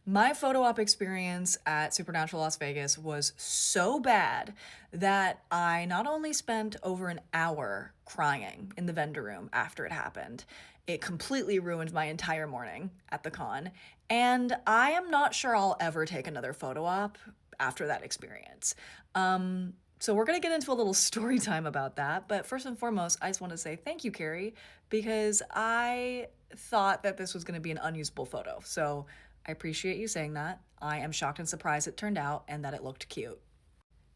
My photo op experience at Supernatural Las Vegas was so bad that I not only spent over an hour crying in the vendor room after it happened, it completely ruined my entire morning at the con. And I am not sure I'll ever take another photo op after that experience. So we're going to get into a little story time about that. But first and foremost, I just want to say thank you, Carrie, because I thought that this was going to be an unusable photo. So I appreciate you saying that. I am shocked and surprised it turned out and that it looked cute.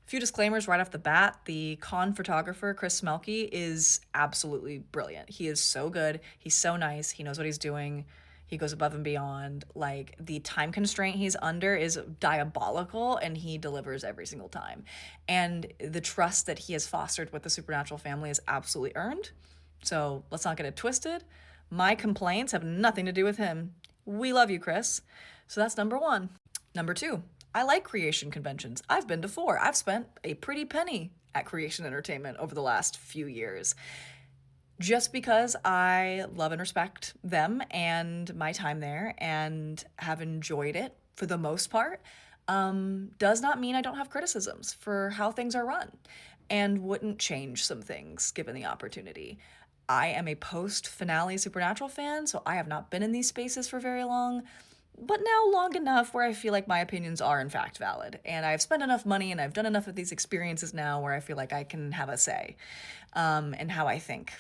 A few disclaimers right off the bat. The con photographer, Chris Smelke, is absolutely brilliant. He is so good. He's so nice. He knows what he's doing. He goes above and beyond. Like, the time constraint he's under is diabolical, and he delivers every single time. And the trust that he has fostered with the Supernatural family is absolutely earned. So let's not get it twisted. My complaints have nothing to do with him. We love you, Chris. So that's number one. Number two, I like creation conventions. I've been to 4. I've spent a pretty penny at Creation Entertainment over the last few years. Just because I love and respect them and my time there and have enjoyed it for the most part, does not mean I don't have criticisms for how things are run and wouldn't change some things given the opportunity. I am a post-finale Supernatural fan, so I have not been in these spaces for very long, but now long enough where I feel like my opinions are in fact valid. And I've spent enough money and I've done enough of these experiences now where I feel like I can have a say in how I think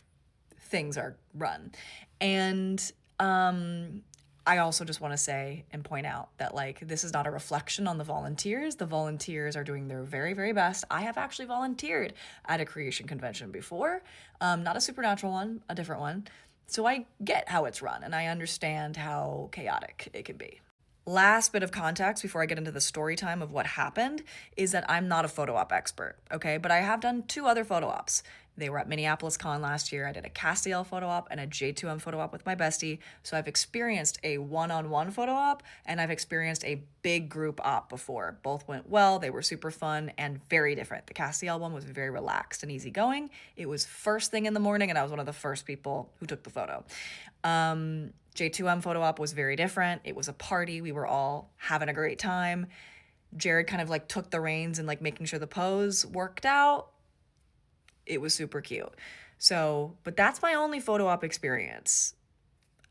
things are run. And I also just want to say and point out that, like, this is not a reflection on the volunteers. The volunteers are doing their very, very best. I have actually volunteered at a creation convention before, not a Supernatural one, a different one. So I get how it's run and I understand how chaotic it can be. Last bit of context before I get into the story time of what happened is that I'm not a photo op expert, okay? But I have done 2 other photo ops. They were at Minneapolis Con last year. I did a Castiel photo op and a J2M photo op with my bestie. So I've experienced a one-on-one photo op and I've experienced a big group op before. Both went well. They were super fun and very different. The Castiel one was very relaxed and easygoing. It was first thing in the morning and I was one of the first people who took the photo. J2M photo op was very different. It was a party. We were all having a great time. Jared kind of like took the reins and like making sure the pose worked out. It was super cute. So, but that's my only photo op experience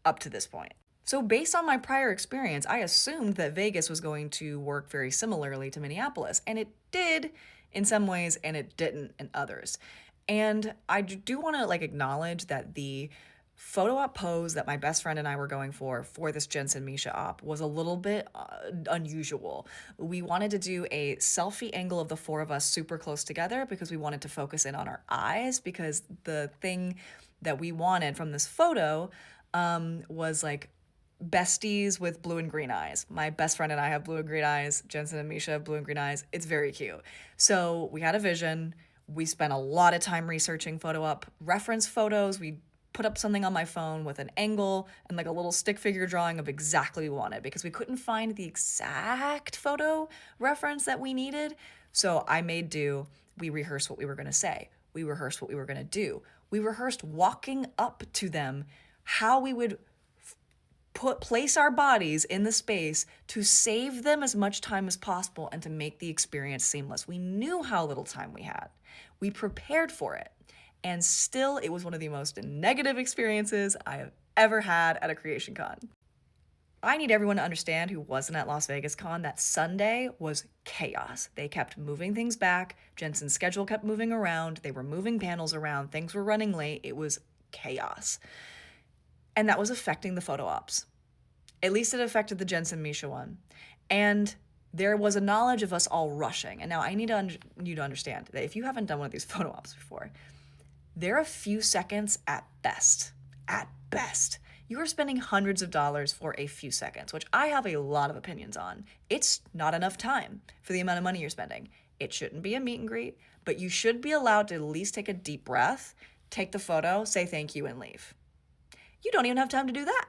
up to this point. So based on my prior experience, I assumed that Vegas was going to work very similarly to Minneapolis, and it did in some ways and it didn't in others. And I do want to like acknowledge that the photo op pose that my best friend and I were going for this Jensen Misha op was a little bit unusual. We wanted to do a selfie angle of the 4 of us super close together because we wanted to focus in on our eyes, because the thing that we wanted from this photo was like besties with blue and green eyes. My best friend and I have blue and green eyes. Jensen and Misha have blue and green eyes. It's very cute. So we had a vision. We spent a lot of time researching photo op reference photos. We put up something on my phone with an angle and like a little stick figure drawing of exactly what we wanted because we couldn't find the exact photo reference that we needed. So I made do. We rehearsed what we were going to say. We rehearsed what we were going to do. We rehearsed walking up to them, how we would place our bodies in the space to save them as much time as possible and to make the experience seamless. We knew how little time we had. We prepared for it. And still, it was one of the most negative experiences I have ever had at a Creation Con. I need everyone to understand who wasn't at Las Vegas Con that Sunday was chaos. They kept moving things back. Jensen's schedule kept moving around. They were moving panels around. Things were running late. It was chaos. And that was affecting the photo ops. At least it affected the Jensen Misha one. And there was a knowledge of us all rushing. And now I need you to understand that if you haven't done one of these photo ops before, they're a few seconds at best. At best. You are spending hundreds of dollars for a few seconds, which I have a lot of opinions on. It's not enough time for the amount of money you're spending. It shouldn't be a meet and greet, but you should be allowed to at least take a deep breath, take the photo, say thank you, and leave. You don't even have time to do that,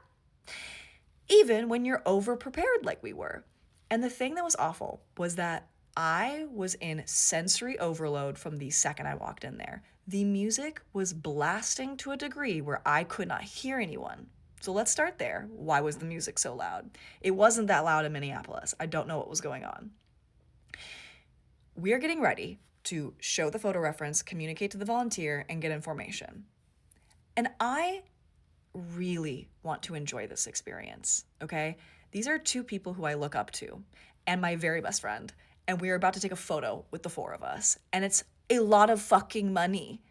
even when you're over-prepared like we were. And the thing that was awful was that I was in sensory overload from the second I walked in there. The music was blasting to a degree where I could not hear anyone. So let's start there. Why was the music so loud? It wasn't that loud in Minneapolis. I don't know what was going on. We are getting ready to show the photo reference, communicate to the volunteer, and get information. And I really want to enjoy this experience, okay? These are two people who I look up to and my very best friend, and we are about to take a photo with the four of us, and it's a lot of fucking money.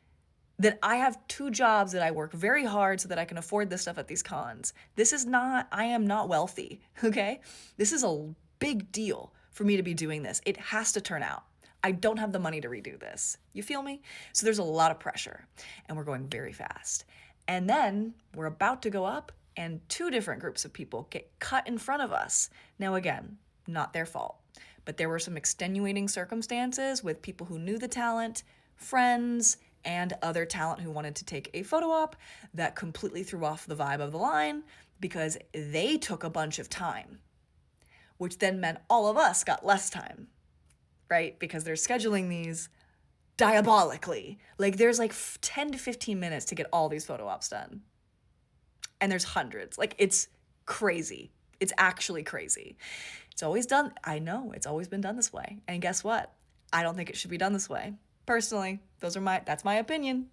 That I have two jobs that I work very hard so that I can afford this stuff at these cons. I am not wealthy, okay? This is a big deal for me to be doing this. It has to turn out. I don't have the money to redo this. You feel me? So there's a lot of pressure, and we're going very fast. And then we're about to go up, and two different groups of people get cut in front of us. Now again, not their fault, but there were some extenuating circumstances with people who knew the talent, friends, and other talent who wanted to take a photo op that completely threw off the vibe of the line because they took a bunch of time, which then meant all of us got less time, right? Because they're scheduling these diabolically. Like there's like 10 to 15 minutes to get all these photo ops done. And there's hundreds. Like it's crazy. It's actually crazy. It's always done. I know it's always been done this way. And guess what? I don't think it should be done this way. Personally, that's my opinion.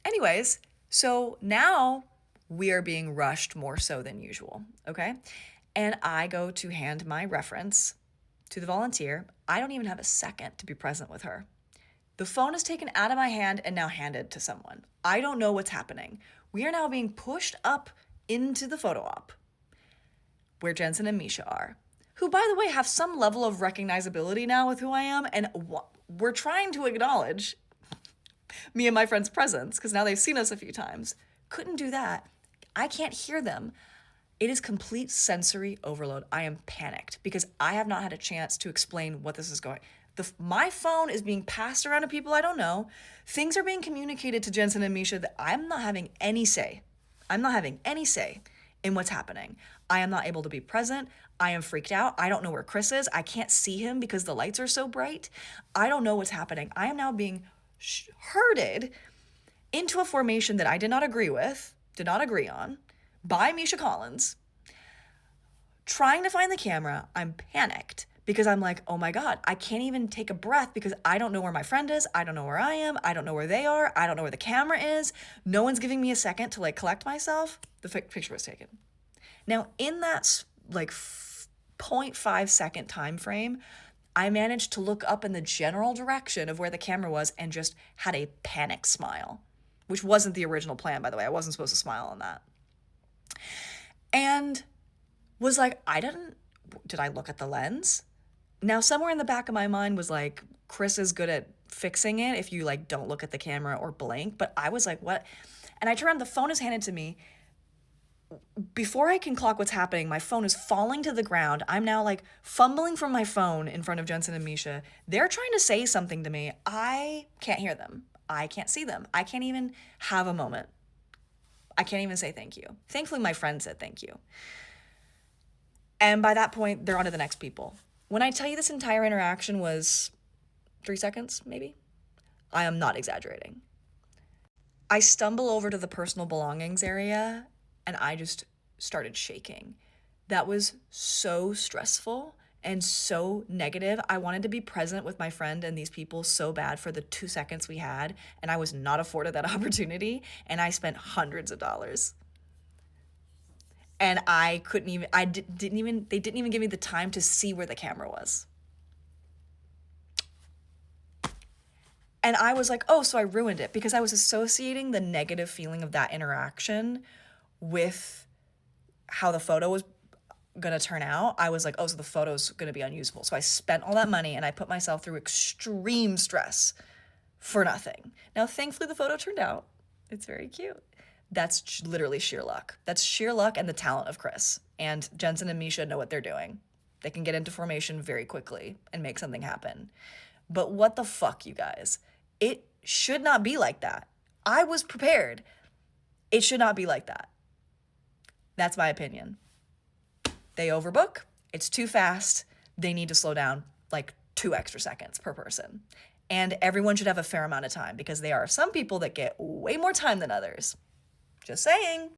Anyways, so now we are being rushed more so than usual, okay? And I go to hand my reference to the volunteer. I don't even have a second to be present with her. The phone is taken out of my hand and now handed to someone. I don't know what's happening. We are now being pushed up into the photo op where Jensen and Misha are, who, by the way, have some level of recognizability now with who I am, and we're trying to acknowledge me and my friend's presence because now they've seen us a few times. Couldn't do that. I can't hear them. It is complete sensory overload. I am panicked because I have not had a chance to explain what this is going. My phone is being passed around to people I don't know. Things are being communicated to Jensen and Misha that I'm not having any say. I'm not having any say in what's herded. I am not able to be present. I am freaked out. I don't know where Chris is. I can't see him because the lights are so bright. I don't know what's happening. I am now being herded into a formation that I did not agree on, by Misha Collins, trying to find the camera. I'm panicked because I'm like, oh my God, I can't even take a breath because I don't know where my friend is. I don't know where I am. I don't know where they are. I don't know where the camera is. No one's giving me a second to like collect myself. The picture was taken. Now in that like 0.5 second time frame, I managed to look up in the general direction of where the camera was and just had a panic smile, which wasn't the original plan, by the way. I wasn't supposed to smile on that. And was like, did I look at the lens? Now, somewhere in the back of my mind was like, Chris is good at fixing it if you like don't look at the camera or blink. But I was like, what? And I turn around, the phone is handed to me. Before I can clock what's happening, my phone is falling to the ground. I'm now like fumbling for my phone in front of Jensen and Misha. They're trying to say something to me. I can't hear them. I can't see them. I can't even have a moment. I can't even say thank you. Thankfully, my friend said thank you. And by that point, they're on to the next people. When I tell you this entire interaction was 3 seconds, maybe, I am not exaggerating. I stumble over to the personal belongings area and I just started shaking. That was so stressful and so negative. I wanted to be present with my friend and these people so bad for the 2 seconds we had, and I was not afforded that opportunity, and I spent hundreds of dollars. And they didn't even give me the time to see where the camera was. And I was like, oh, so I ruined it because I was associating the negative feeling of that interaction with how the photo was gonna turn out. I was like, oh, so the photo's gonna be unusable. So I spent all that money and I put myself through extreme stress for nothing. Now, thankfully, the photo turned out. It's very cute. That's literally sheer luck. That's sheer luck and the talent of Chris. And Jensen and Misha know what they're doing. They can get into formation very quickly and make something happen. But what the fuck, you guys? It should not be like that. I was prepared. It should not be like that. That's my opinion. They overbook. It's too fast. They need to slow down like 2 extra seconds per person. And everyone should have a fair amount of time because there are some people that get way more time than others. Just saying.